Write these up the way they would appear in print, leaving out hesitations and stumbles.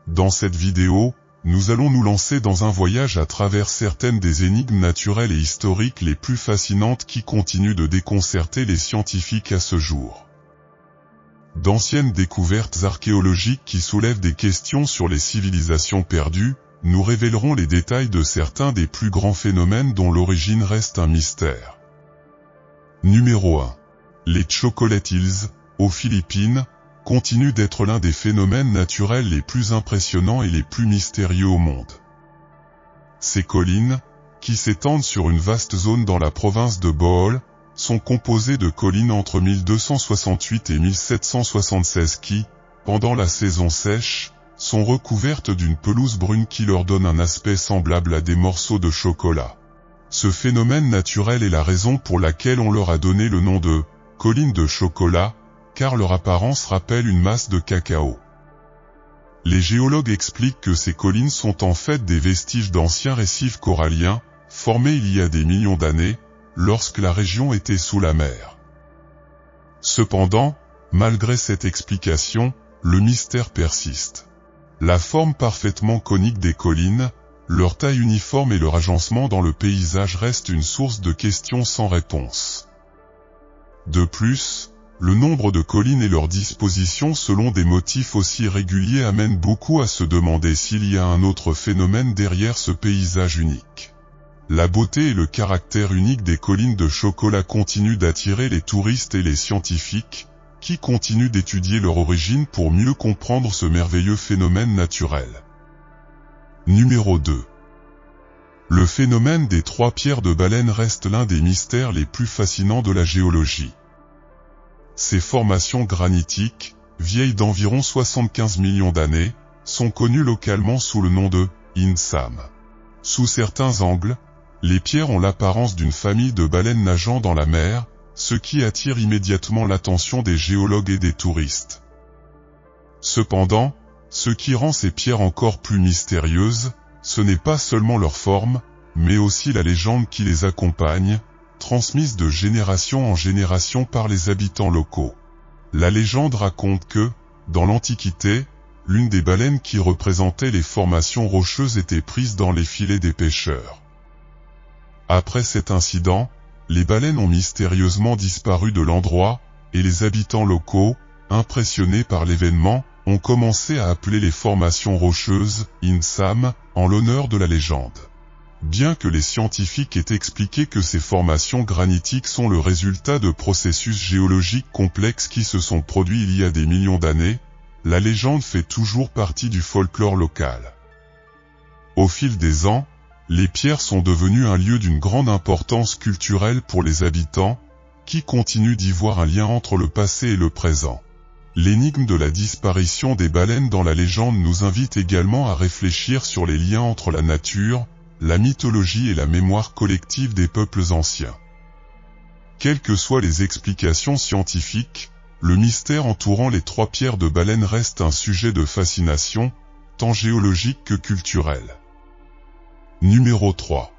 Dans cette vidéo, nous allons nous lancer dans un voyage à travers certaines des énigmes naturelles et historiques les plus fascinantes qui continuent de déconcerter les scientifiques à ce jour. D'anciennes découvertes archéologiques qui soulèvent des questions sur les civilisations perdues, nous révélerons les détails de certains des plus grands phénomènes dont l'origine reste un mystère. Numéro 1. Les Chocolate Hills, aux Philippines, continuent d'être l'un des phénomènes naturels les plus impressionnants et les plus mystérieux au monde. Ces collines, qui s'étendent sur une vaste zone dans la province de Bohol, sont composées de collines entre 1268 et 1776 qui, pendant la saison sèche, sont recouvertes d'une pelouse brune qui leur donne un aspect semblable à des morceaux de chocolat. Ce phénomène naturel est la raison pour laquelle on leur a donné le nom de « collines de chocolat », car leur apparence rappelle une masse de cacao. Les géologues expliquent que ces collines sont en fait des vestiges d'anciens récifs coralliens, formés il y a des millions d'années, lorsque la région était sous la mer. Cependant, malgré cette explication, le mystère persiste. La forme parfaitement conique des collines, leur taille uniforme et leur agencement dans le paysage restent une source de questions sans réponse. De plus, le nombre de collines et leur disposition selon des motifs aussi réguliers amènent beaucoup à se demander s'il y a un autre phénomène derrière ce paysage unique. La beauté et le caractère unique des collines de chocolat continuent d'attirer les touristes et les scientifiques, qui continuent d'étudier leur origine pour mieux comprendre ce merveilleux phénomène naturel. Numéro 2. Le phénomène des 3 pierres de baleine reste l'un des mystères les plus fascinants de la géologie. Ces formations granitiques, vieilles d'environ 75 millions d'années, sont connues localement sous le nom de Insam. Sous certains angles, les pierres ont l'apparence d'une famille de baleines nageant dans la mer, ce qui attire immédiatement l'attention des géologues et des touristes. Cependant, ce qui rend ces pierres encore plus mystérieuses, ce n'est pas seulement leur forme, mais aussi la légende qui les accompagne, transmise de génération en génération par les habitants locaux. La légende raconte que, dans l'Antiquité, l'une des baleines qui représentait les formations rocheuses était prise dans les filets des pêcheurs. Après cet incident, les baleines ont mystérieusement disparu de l'endroit, et les habitants locaux, impressionnés par l'événement, ont commencé à appeler les formations rocheuses « Insam » en l'honneur de la légende. Bien que les scientifiques aient expliqué que ces formations granitiques sont le résultat de processus géologiques complexes qui se sont produits il y a des millions d'années, la légende fait toujours partie du folklore local. Au fil des ans, les pierres sont devenues un lieu d'une grande importance culturelle pour les habitants, qui continuent d'y voir un lien entre le passé et le présent. L'énigme de la disparition des baleines dans la légende nous invite également à réfléchir sur les liens entre la nature, la mythologie et la mémoire collective des peuples anciens. Quelles que soient les explications scientifiques, le mystère entourant les 3 pierres de baleine reste un sujet de fascination, tant géologique que culturel. Numéro 3.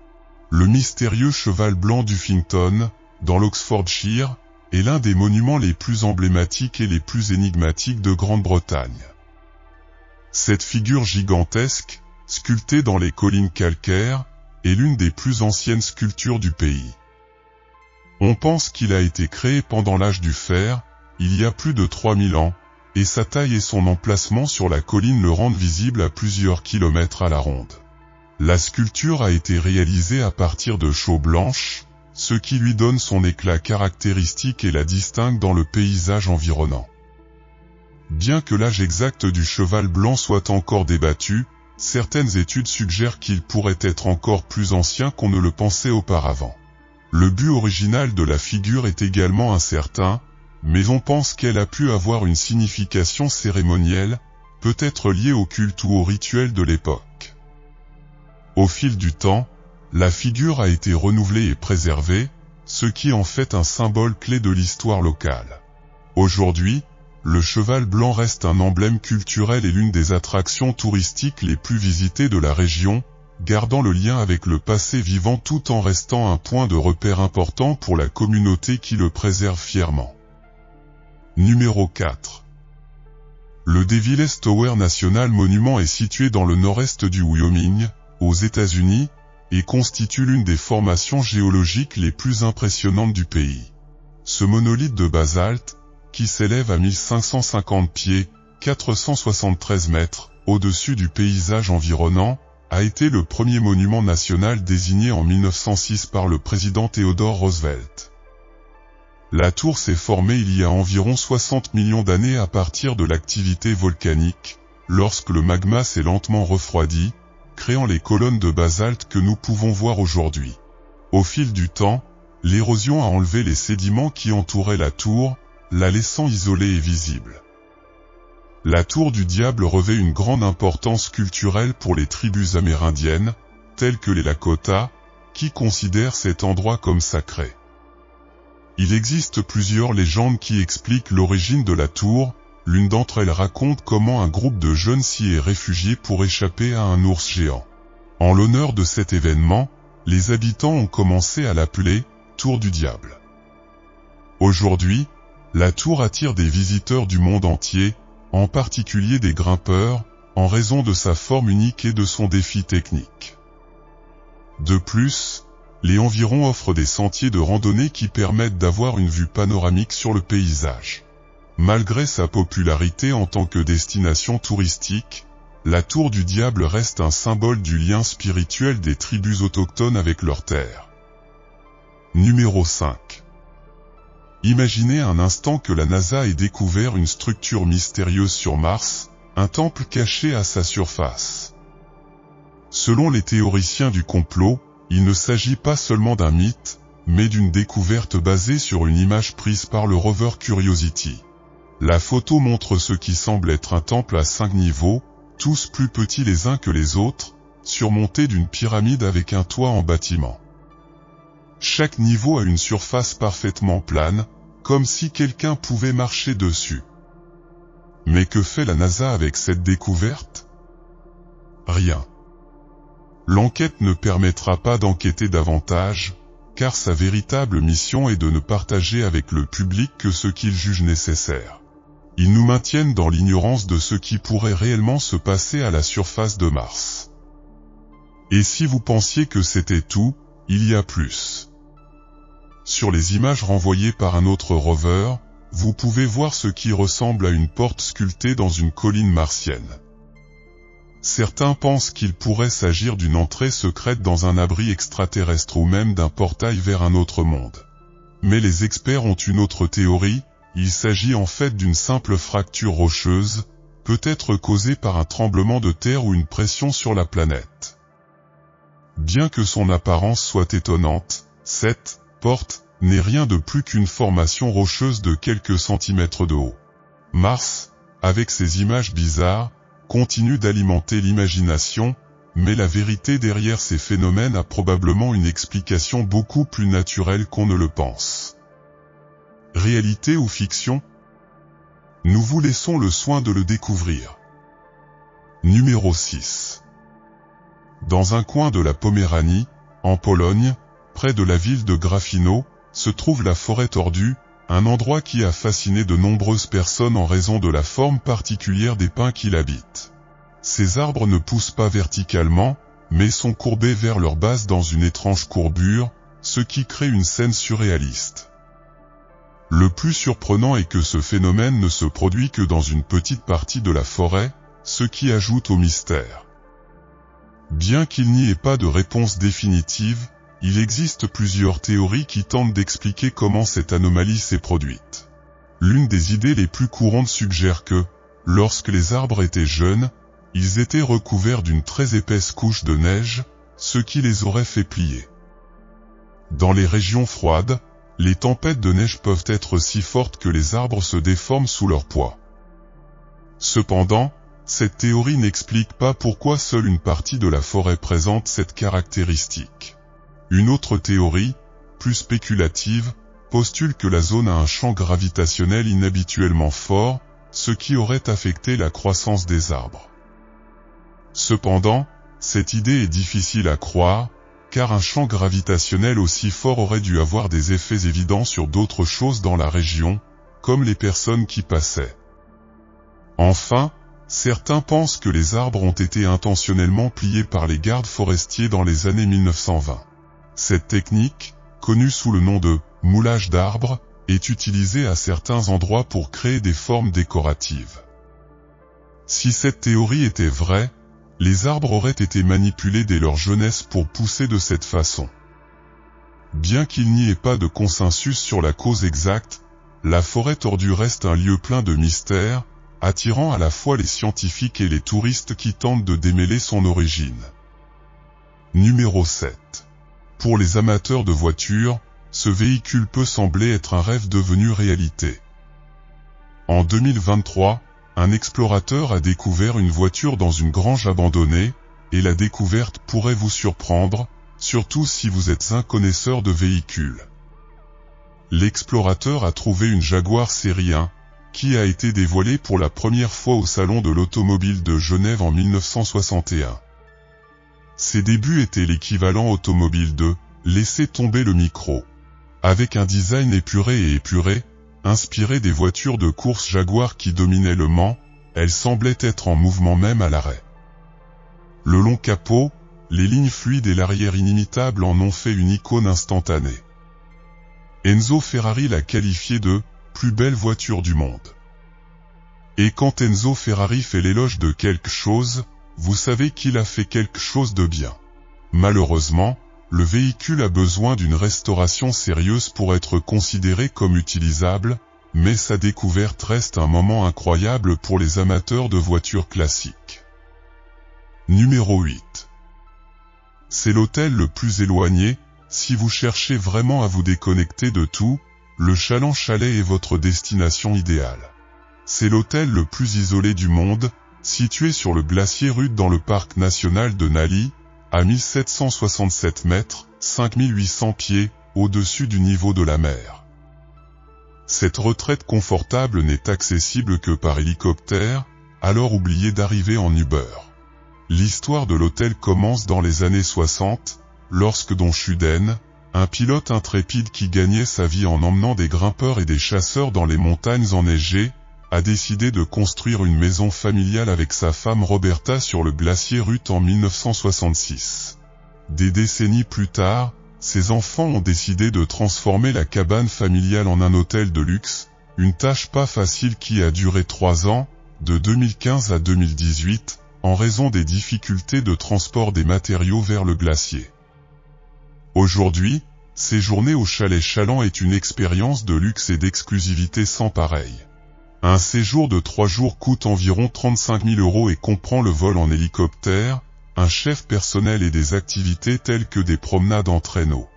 Le mystérieux cheval blanc d'Uffington, dans l'Oxfordshire, est l'un des monuments les plus emblématiques et les plus énigmatiques de Grande-Bretagne. Cette figure gigantesque, sculptée dans les collines calcaires, est l'une des plus anciennes sculptures du pays. On pense qu'il a été créé pendant l'âge du fer, il y a plus de 3000 ans, et sa taille et son emplacement sur la colline le rendent visible à plusieurs kilomètres à la ronde. La sculpture a été réalisée à partir de chaux blanches, ce qui lui donne son éclat caractéristique et la distingue dans le paysage environnant. Bien que l'âge exact du cheval blanc soit encore débattu, certaines études suggèrent qu'il pourrait être encore plus ancien qu'on ne le pensait auparavant. Le but original de la figure est également incertain, mais on pense qu'elle a pu avoir une signification cérémonielle, peut-être liée au culte ou au rituel de l'époque. Au fil du temps, la figure a été renouvelée et préservée, ce qui en fait un symbole clé de l'histoire locale. Aujourd'hui, le cheval blanc reste un emblème culturel et l'une des attractions touristiques les plus visitées de la région, gardant le lien avec le passé vivant tout en restant un point de repère important pour la communauté qui le préserve fièrement. Numéro 4. Le Devils Tower National Monument est situé dans le nord-est du Wyoming, aux États-Unis, et constitue l'une des formations géologiques les plus impressionnantes du pays. Ce monolithe de basalte, qui s'élève à 1550 pieds, 473 mètres, au-dessus du paysage environnant, a été le premier monument national désigné en 1906 par le président Theodore Roosevelt. La tour s'est formée il y a environ 60 millions d'années à partir de l'activité volcanique, lorsque le magma s'est lentement refroidi, créant les colonnes de basalte que nous pouvons voir aujourd'hui. Au fil du temps, l'érosion a enlevé les sédiments qui entouraient la tour, la laissant isolée et visible. La tour du Diable revêt une grande importance culturelle pour les tribus amérindiennes, telles que les Lakota, qui considèrent cet endroit comme sacré. Il existe plusieurs légendes qui expliquent l'origine de la tour. L'une d'entre elles raconte comment un groupe de jeunes s'y est réfugié pour échapper à un ours géant. En l'honneur de cet événement, les habitants ont commencé à l'appeler « Tour du Diable ». Aujourd'hui, la tour attire des visiteurs du monde entier, en particulier des grimpeurs, en raison de sa forme unique et de son défi technique. De plus, les environs offrent des sentiers de randonnée qui permettent d'avoir une vue panoramique sur le paysage. Malgré sa popularité en tant que destination touristique, la Tour du Diable reste un symbole du lien spirituel des tribus autochtones avec leur terre. Numéro 5. Imaginez un instant que la NASA ait découvert une structure mystérieuse sur Mars, un temple caché à sa surface. Selon les théoriciens du complot, il ne s'agit pas seulement d'un mythe, mais d'une découverte basée sur une image prise par le rover Curiosity. La photo montre ce qui semble être un temple à 5 niveaux, tous plus petits les uns que les autres, surmontés d'une pyramide avec un toit en bâtiment. Chaque niveau a une surface parfaitement plane, comme si quelqu'un pouvait marcher dessus. Mais que fait la NASA avec cette découverte? Rien. L'enquête ne permettra pas d'enquêter davantage, car sa véritable mission est de ne partager avec le public que ce qu'il juge nécessaire. Ils nous maintiennent dans l'ignorance de ce qui pourrait réellement se passer à la surface de Mars. Et si vous pensiez que c'était tout, il y a plus. Sur les images renvoyées par un autre rover, vous pouvez voir ce qui ressemble à une porte sculptée dans une colline martienne. Certains pensent qu'il pourrait s'agir d'une entrée secrète dans un abri extraterrestre ou même d'un portail vers un autre monde. Mais les experts ont une autre théorie, il s'agit en fait d'une simple fracture rocheuse, peut-être causée par un tremblement de terre ou une pression sur la planète. Bien que son apparence soit étonnante, cette porte n'est rien de plus qu'une formation rocheuse de quelques centimètres de haut. Mars, avec ses images bizarres, continue d'alimenter l'imagination, mais la vérité derrière ces phénomènes a probablement une explication beaucoup plus naturelle qu'on ne le pense. Réalité ou fiction? Nous vous laissons le soin de le découvrir. Numéro 6. Dans un coin de la Poméranie, en Pologne, près de la ville de Grafino, se trouve la forêt tordue, un endroit qui a fasciné de nombreuses personnes en raison de la forme particulière des pins qui l'habitent. Ces arbres ne poussent pas verticalement, mais sont courbés vers leur base dans une étrange courbure, ce qui crée une scène surréaliste. Le plus surprenant est que ce phénomène ne se produit que dans une petite partie de la forêt, ce qui ajoute au mystère. Bien qu'il n'y ait pas de réponse définitive, il existe plusieurs théories qui tentent d'expliquer comment cette anomalie s'est produite. L'une des idées les plus courantes suggère que, lorsque les arbres étaient jeunes, ils étaient recouverts d'une très épaisse couche de neige, ce qui les aurait fait plier. Dans les régions froides, les tempêtes de neige peuvent être si fortes que les arbres se déforment sous leur poids. Cependant, cette théorie n'explique pas pourquoi seule une partie de la forêt présente cette caractéristique. Une autre théorie, plus spéculative, postule que la zone a un champ gravitationnel inhabituellement fort, ce qui aurait affecté la croissance des arbres. Cependant, cette idée est difficile à croire, car un champ gravitationnel aussi fort aurait dû avoir des effets évidents sur d'autres choses dans la région, comme les personnes qui passaient. Enfin, certains pensent que les arbres ont été intentionnellement pliés par les gardes forestiers dans les années 1920. Cette technique, connue sous le nom de « moulage d'arbres », est utilisée à certains endroits pour créer des formes décoratives. Si cette théorie était vraie, les arbres auraient été manipulés dès leur jeunesse pour pousser de cette façon. Bien qu'il n'y ait pas de consensus sur la cause exacte, la forêt tordue reste un lieu plein de mystères, attirant à la fois les scientifiques et les touristes qui tentent de démêler son origine. Numéro 7. Pour les amateurs de voitures, ce véhicule peut sembler être un rêve devenu réalité. En 2023, un explorateur a découvert une voiture dans une grange abandonnée, et la découverte pourrait vous surprendre, surtout si vous êtes un connaisseur de véhicules. L'explorateur a trouvé une Jaguar série 1, qui a été dévoilée pour la première fois au Salon de l'Automobile de Genève en 1961. Ses débuts étaient l'équivalent automobile de « laisser tomber le micro ». Avec un design épuré, inspiré des voitures de course Jaguar qui dominaient le Mans, elle semblait être en mouvement même à l'arrêt. Le long capot, les lignes fluides et l'arrière inimitable en ont fait une icône instantanée. Enzo Ferrari l'a qualifiée de « plus belle voiture du monde ». Et quand Enzo Ferrari fait l'éloge de quelque chose, vous savez qu'il a fait quelque chose de bien. Malheureusement, le véhicule a besoin d'une restauration sérieuse pour être considéré comme utilisable, mais sa découverte reste un moment incroyable pour les amateurs de voitures classiques. Numéro 8. C'est l'hôtel le plus éloigné, si vous cherchez vraiment à vous déconnecter de tout, le Chaland Chalet est votre destination idéale. C'est l'hôtel le plus isolé du monde, situé sur le glacier Rude dans le parc national de Nali, à 1767 mètres, 5800 pieds, au-dessus du niveau de la mer. Cette retraite confortable n'est accessible que par hélicoptère, alors oubliez d'arriver en Uber. L'histoire de l'hôtel commence dans les années 60, lorsque Don Schuden, un pilote intrépide qui gagnait sa vie en emmenant des grimpeurs et des chasseurs dans les montagnes enneigées, a décidé de construire une maison familiale avec sa femme Roberta sur le glacier Ruth en 1966. Des décennies plus tard, ses enfants ont décidé de transformer la cabane familiale en un hôtel de luxe, une tâche pas facile qui a duré 3 ans, de 2015 à 2018, en raison des difficultés de transport des matériaux vers le glacier. Aujourd'hui, séjourner au chalet Chaland est une expérience de luxe et d'exclusivité sans pareil. Un séjour de 3 jours coûte environ 35 000 € et comprend le vol en hélicoptère, un chef personnel et des activités telles que des promenades en traîneau.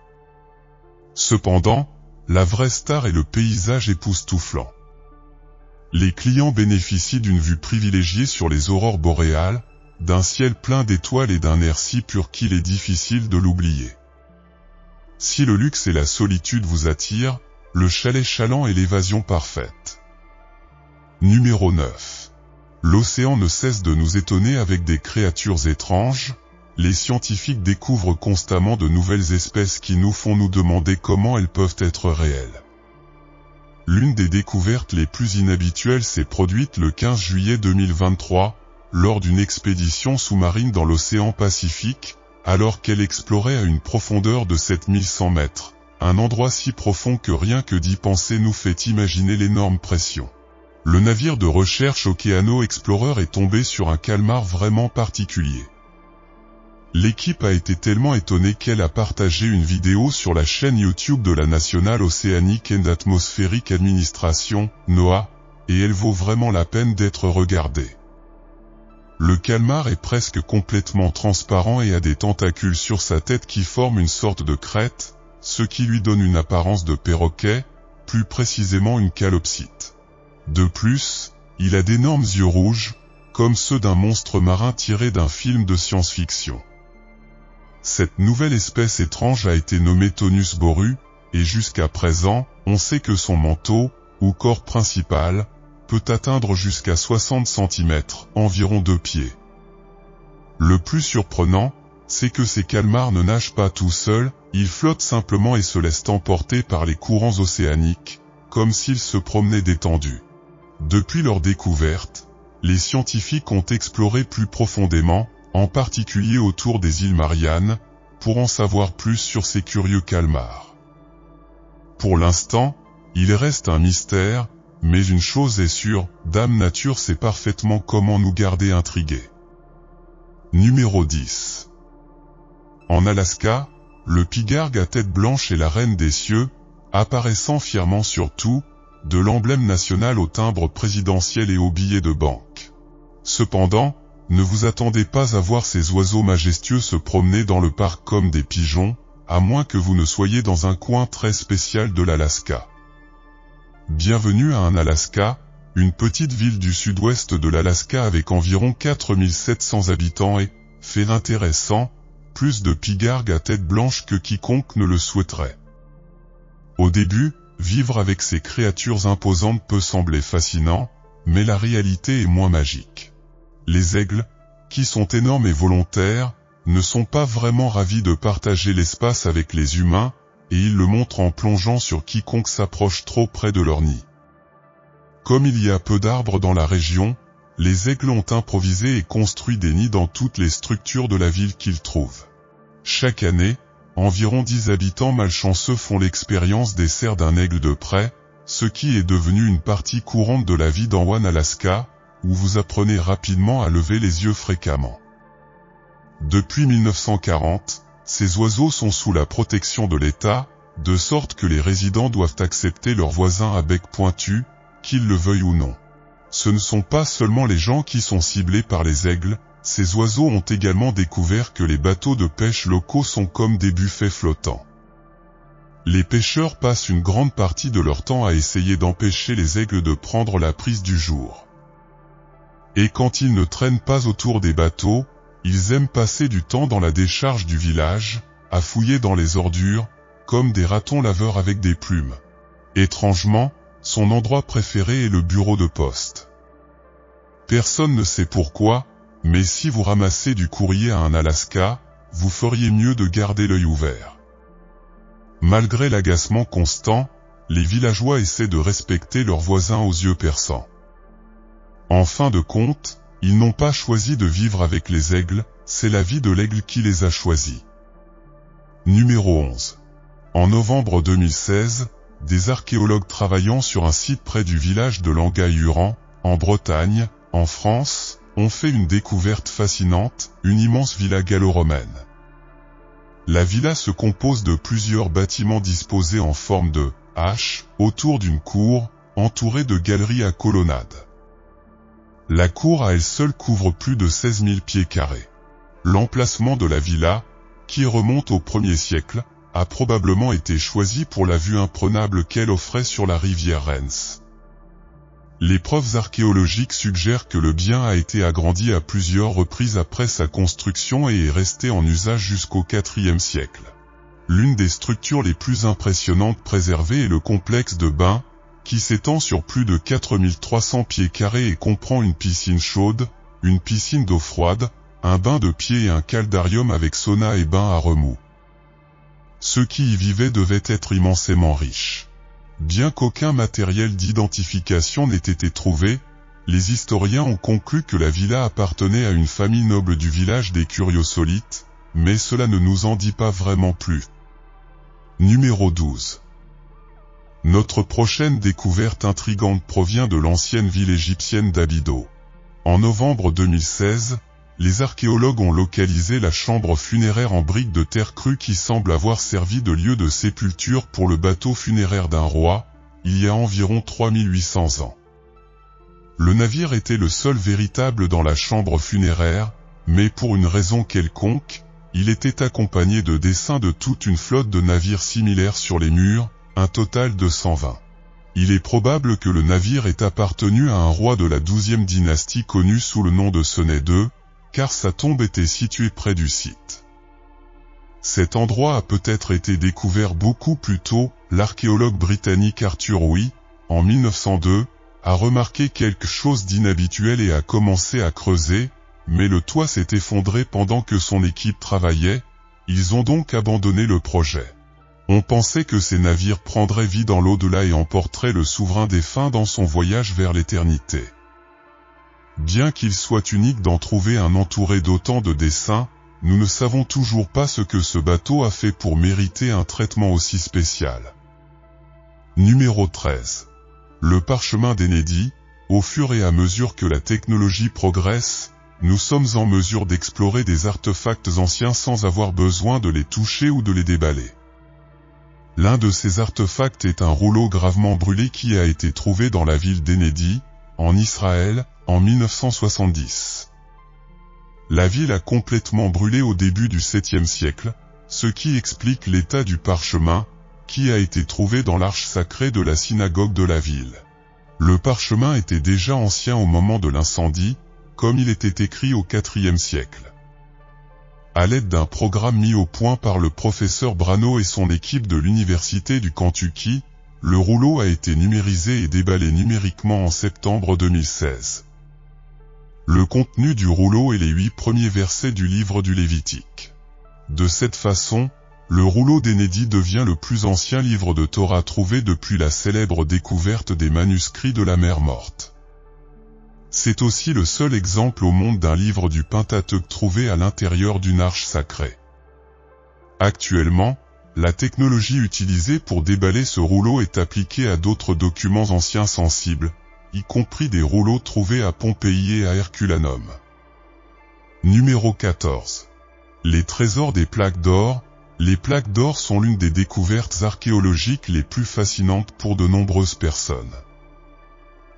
Cependant, la vraie star est le paysage époustouflant. Les clients bénéficient d'une vue privilégiée sur les aurores boréales, d'un ciel plein d'étoiles et d'un air si pur qu'il est difficile de l'oublier. Si le luxe et la solitude vous attirent, le chalet Chaland est l'évasion parfaite. Numéro 9. L'océan ne cesse de nous étonner avec des créatures étranges. Les scientifiques découvrent constamment de nouvelles espèces qui nous font nous demander comment elles peuvent être réelles. L'une des découvertes les plus inhabituelles s'est produite le 15 juillet 2023, lors d'une expédition sous-marine dans l'océan Pacifique, alors qu'elle explorait à une profondeur de 7100 mètres, un endroit si profond que rien que d'y penser nous fait imaginer l'énorme pression. Le navire de recherche Okeano Explorer est tombé sur un calmar vraiment particulier. L'équipe a été tellement étonnée qu'elle a partagé une vidéo sur la chaîne YouTube de la National Oceanic and Atmospheric Administration, NOAA, et elle vaut vraiment la peine d'être regardée. Le calmar est presque complètement transparent et a des tentacules sur sa tête qui forment une sorte de crête, ce qui lui donne une apparence de perroquet, plus précisément une calopsite. De plus, il a d'énormes yeux rouges, comme ceux d'un monstre marin tiré d'un film de science-fiction. Cette nouvelle espèce étrange a été nommée Tonus boru, et jusqu'à présent, on sait que son manteau, ou corps principal, peut atteindre jusqu'à 60 cm, environ 2 pieds. Le plus surprenant, c'est que ces calmars ne nagent pas tout seuls, ils flottent simplement et se laissent emporter par les courants océaniques, comme s'ils se promenaient détendus. Depuis leur découverte, les scientifiques ont exploré plus profondément, en particulier autour des îles Mariannes, pour en savoir plus sur ces curieux calmars. Pour l'instant, il reste un mystère, mais une chose est sûre, Dame Nature sait parfaitement comment nous garder intrigués. Numéro 10. En Alaska, le pigargue à tête blanche est la reine des cieux, apparaissant fièrement sur tout, de l'emblème national au timbre présidentiel et aux billets de banque. Cependant, ne vous attendez pas à voir ces oiseaux majestueux se promener dans le parc comme des pigeons, à moins que vous ne soyez dans un coin très spécial de l'Alaska. Bienvenue à un Alaska, une petite ville du sud-ouest de l'Alaska avec environ 4700 habitants et, fait intéressant, plus de pigargues à tête blanche que quiconque ne le souhaiterait. Au début, vivre avec ces créatures imposantes peut sembler fascinant, mais la réalité est moins magique. Les aigles, qui sont énormes et volontaires, ne sont pas vraiment ravis de partager l'espace avec les humains, et ils le montrent en plongeant sur quiconque s'approche trop près de leur nid. Comme il y a peu d'arbres dans la région, les aigles ont improvisé et construit des nids dans toutes les structures de la ville qu'ils trouvent. Chaque année, environ 10 habitants malchanceux font l'expérience des serres d'un aigle de près, ce qui est devenu une partie courante de la vie dans One Alaska, où vous apprenez rapidement à lever les yeux fréquemment. Depuis 1940, ces oiseaux sont sous la protection de l'État, de sorte que les résidents doivent accepter leurs voisins à bec pointu, qu'ils le veuillent ou non. Ce ne sont pas seulement les gens qui sont ciblés par les aigles, ces oiseaux ont également découvert que les bateaux de pêche locaux sont comme des buffets flottants. Les pêcheurs passent une grande partie de leur temps à essayer d'empêcher les aigles de prendre la prise du jour. Et quand ils ne traînent pas autour des bateaux, ils aiment passer du temps dans la décharge du village, à fouiller dans les ordures, comme des ratons laveurs avec des plumes. Étrangement, son endroit préféré est le bureau de poste. Personne ne sait pourquoi, mais si vous ramassez du courrier à un Alaska, vous feriez mieux de garder l'œil ouvert. Malgré l'agacement constant, les villageois essaient de respecter leurs voisins aux yeux perçants. En fin de compte, ils n'ont pas choisi de vivre avec les aigles, c'est la vie de l'aigle qui les a choisis. Numéro 11. En novembre 2016, des archéologues travaillant sur un site près du village de Langueil-Huran, en Bretagne, en France, ont fait une découverte fascinante, une immense villa gallo-romaine. La villa se compose de plusieurs bâtiments disposés en forme de H, autour d'une cour, entourée de galeries à colonnades. La cour à elle seule couvre plus de 16 000 pieds carrés. L'emplacement de la villa, qui remonte au 1er siècle, a probablement été choisi pour la vue imprenable qu'elle offrait sur la rivière Rens. Les preuves archéologiques suggèrent que le bien a été agrandi à plusieurs reprises après sa construction et est resté en usage jusqu'au IVe siècle. L'une des structures les plus impressionnantes préservées est le complexe de bains, qui s'étend sur plus de 4300 pieds carrés et comprend une piscine chaude, une piscine d'eau froide, un bain de pieds et un caldarium avec sauna et bain à remous. Ceux qui y vivaient devaient être immensément riches. Bien qu'aucun matériel d'identification n'ait été trouvé, les historiens ont conclu que la villa appartenait à une famille noble du village des Curiosolites, mais cela ne nous en dit pas vraiment plus. Numéro 12. Notre prochaine découverte intrigante provient de l'ancienne ville égyptienne d'Abydos. En novembre 2016, les archéologues ont localisé la chambre funéraire en briques de terre crue qui semble avoir servi de lieu de sépulture pour le bateau funéraire d'un roi, il y a environ 3800 ans. Le navire était le seul véritable dans la chambre funéraire, mais pour une raison quelconque, il était accompagné de dessins de toute une flotte de navires similaires sur les murs, un total de 120. Il est probable que le navire ait appartenu à un roi de la 12e dynastie connu sous le nom de Séné II, car sa tombe était située près du site. Cet endroit a peut-être été découvert beaucoup plus tôt. L'archéologue britannique Arthur Wee, en 1902, a remarqué quelque chose d'inhabituel et a commencé à creuser, mais le toit s'est effondré pendant que son équipe travaillait, ils ont donc abandonné le projet. On pensait que ces navires prendraient vie dans l'au-delà et emporteraient le souverain défunt dans son voyage vers l'éternité. Bien qu'il soit unique d'en trouver un entouré d'autant de dessins, nous ne savons toujours pas ce que ce bateau a fait pour mériter un traitement aussi spécial. Numéro 13. Le parchemin d'Enedi. Au fur et à mesure que la technologie progresse, nous sommes en mesure d'explorer des artefacts anciens sans avoir besoin de les toucher ou de les déballer. L'un de ces artefacts est un rouleau gravement brûlé qui a été trouvé dans la ville d'Enedi, en Israël, en 1970. La ville a complètement brûlé au début du 7e siècle, ce qui explique l'état du parchemin, qui a été trouvé dans l'arche sacrée de la synagogue de la ville. Le parchemin était déjà ancien au moment de l'incendie, comme il était écrit au IVe siècle. À l'aide d'un programme mis au point par le professeur Brano et son équipe de l'université du Kentucky, le rouleau a été numérisé et déballé numériquement en septembre 2016. Le contenu du rouleau est les 8 premiers versets du livre du Lévitique. De cette façon, le rouleau d'Enedi devient le plus ancien livre de Torah trouvé depuis la célèbre découverte des manuscrits de la mer Morte. C'est aussi le seul exemple au monde d'un livre du Pentateuque trouvé à l'intérieur d'une arche sacrée. Actuellement, la technologie utilisée pour déballer ce rouleau est appliquée à d'autres documents anciens sensibles, y compris des rouleaux trouvés à Pompéi et à Herculanum. Numéro 14. Les trésors des plaques d'or. Les plaques d'or sont l'une des découvertes archéologiques les plus fascinantes pour de nombreuses personnes.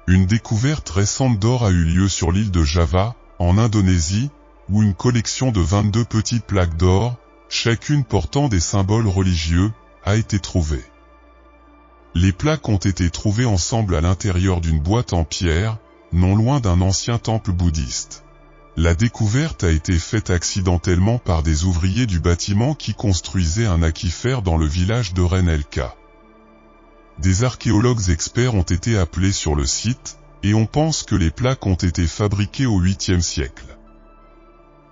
Une découverte récente d'or a eu lieu sur l'île de Java, en Indonésie, où une collection de 22 petites plaques d'or, chacune portant des symboles religieux, a été trouvée. Les plaques ont été trouvées ensemble à l'intérieur d'une boîte en pierre, non loin d'un ancien temple bouddhiste. La découverte a été faite accidentellement par des ouvriers du bâtiment qui construisaient un aquifère dans le village de Renelka. Des archéologues experts ont été appelés sur le site, et on pense que les plaques ont été fabriquées au 8e siècle.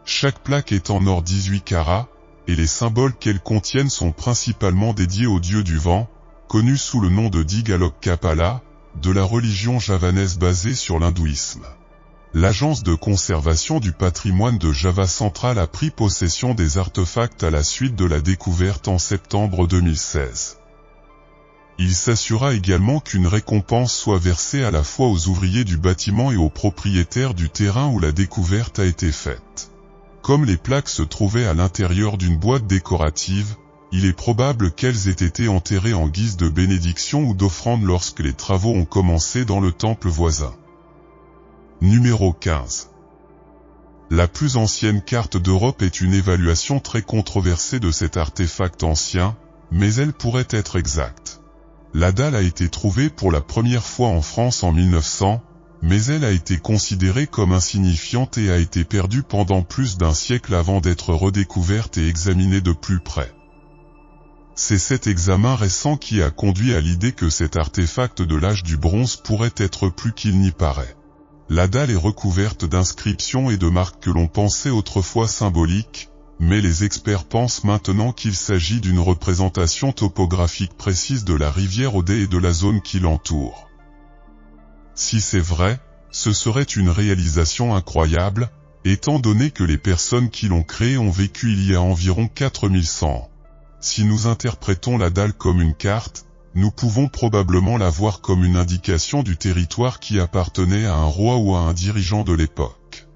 Chaque plaque est en or 18 carats, et les symboles qu'elles contiennent sont principalement dédiés au dieu du vent, connu sous le nom de Digalok Kapala, de la religion javanaise basée sur l'hindouisme. L'Agence de conservation du patrimoine de Java Central a pris possession des artefacts à la suite de la découverte en septembre 2016. Il s'assura également qu'une récompense soit versée à la fois aux ouvriers du bâtiment et aux propriétaires du terrain où la découverte a été faite. Comme les plaques se trouvaient à l'intérieur d'une boîte décorative, il est probable qu'elles aient été enterrées en guise de bénédiction ou d'offrande lorsque les travaux ont commencé dans le temple voisin. Numéro 15. La plus ancienne carte d'Europe est une évaluation très controversée de cet artefact ancien, mais elle pourrait être exacte. La dalle a été trouvée pour la première fois en France en 1900, mais elle a été considérée comme insignifiante et a été perdue pendant plus d'un siècle avant d'être redécouverte et examinée de plus près. C'est cet examen récent qui a conduit à l'idée que cet artefact de l'âge du bronze pourrait être plus qu'il n'y paraît. La dalle est recouverte d'inscriptions et de marques que l'on pensait autrefois symboliques, mais les experts pensent maintenant qu'il s'agit d'une représentation topographique précise de la rivière Odé et de la zone qui l'entoure. Si c'est vrai, ce serait une réalisation incroyable, étant donné que les personnes qui l'ont créée ont vécu il y a environ 4100 ans. Si nous interprétons la dalle comme une carte, nous pouvons probablement la voir comme une indication du territoire qui appartenait à un roi ou à un dirigeant de l'époque.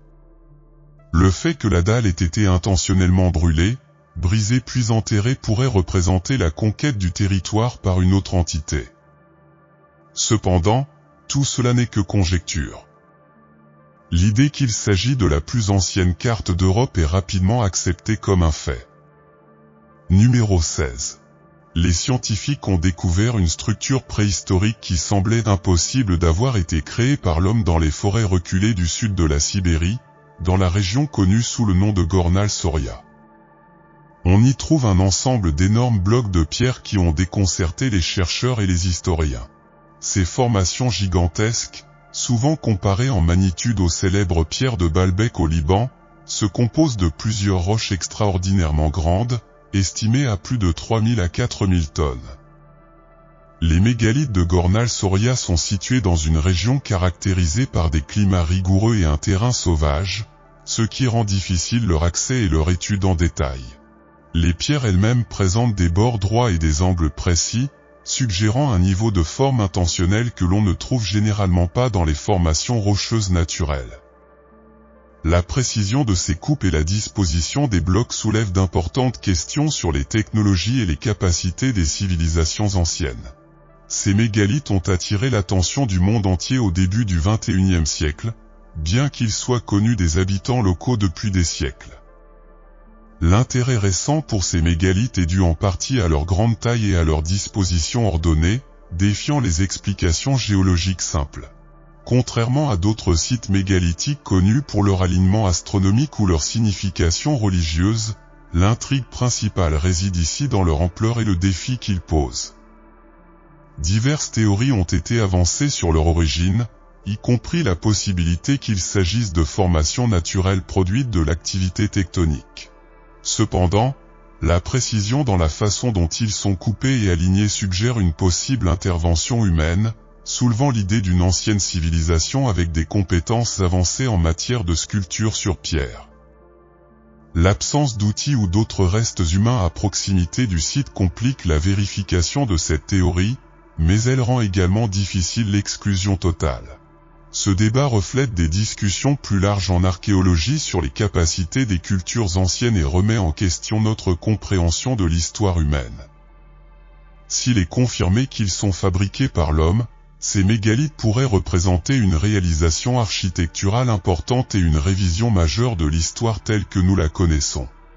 Le fait que la dalle ait été intentionnellement brûlée, brisée puis enterrée pourrait représenter la conquête du territoire par une autre entité. Cependant, tout cela n'est que conjecture. L'idée qu'il s'agit de la plus ancienne carte d'Europe est rapidement acceptée comme un fait. Numéro 16. Les scientifiques ont découvert une structure préhistorique qui semblait impossible d'avoir été créée par l'homme dans les forêts reculées du sud de la Sibérie, dans la région connue sous le nom de Gornal-Soria. On y trouve un ensemble d'énormes blocs de pierre qui ont déconcerté les chercheurs et les historiens. Ces formations gigantesques, souvent comparées en magnitude aux célèbres pierres de Baalbek au Liban, se composent de plusieurs roches extraordinairement grandes, estimées à plus de 3000 à 4000 tonnes. Les mégalithes de Gornal Soria sont situés dans une région caractérisée par des climats rigoureux et un terrain sauvage, ce qui rend difficile leur accès et leur étude en détail. Les pierres elles-mêmes présentent des bords droits et des angles précis, suggérant un niveau de forme intentionnel que l'on ne trouve généralement pas dans les formations rocheuses naturelles. La précision de ces coupes et la disposition des blocs soulèvent d'importantes questions sur les technologies et les capacités des civilisations anciennes. Ces mégalithes ont attiré l'attention du monde entier au début du XXIe siècle, bien qu'ils soient connus des habitants locaux depuis des siècles. L'intérêt récent pour ces mégalithes est dû en partie à leur grande taille et à leur disposition ordonnée, défiant les explications géologiques simples. Contrairement à d'autres sites mégalithiques connus pour leur alignement astronomique ou leur signification religieuse, l'intrigue principale réside ici dans leur ampleur et le défi qu'ils posent. Diverses théories ont été avancées sur leur origine, y compris la possibilité qu'il s'agisse de formations naturelles produites de l'activité tectonique. Cependant, la précision dans la façon dont ils sont coupés et alignés suggère une possible intervention humaine, soulevant l'idée d'une ancienne civilisation avec des compétences avancées en matière de sculpture sur pierre. L'absence d'outils ou d'autres restes humains à proximité du site complique la vérification de cette théorie, mais elle rend également difficile l'exclusion totale. Ce débat reflète des discussions plus larges en archéologie sur les capacités des cultures anciennes et remet en question notre compréhension de l'histoire humaine. S'il est confirmé qu'ils sont fabriqués par l'homme, ces mégalithes pourraient représenter une réalisation architecturale importante et une révision majeure de l'histoire telle que nous la connaissons.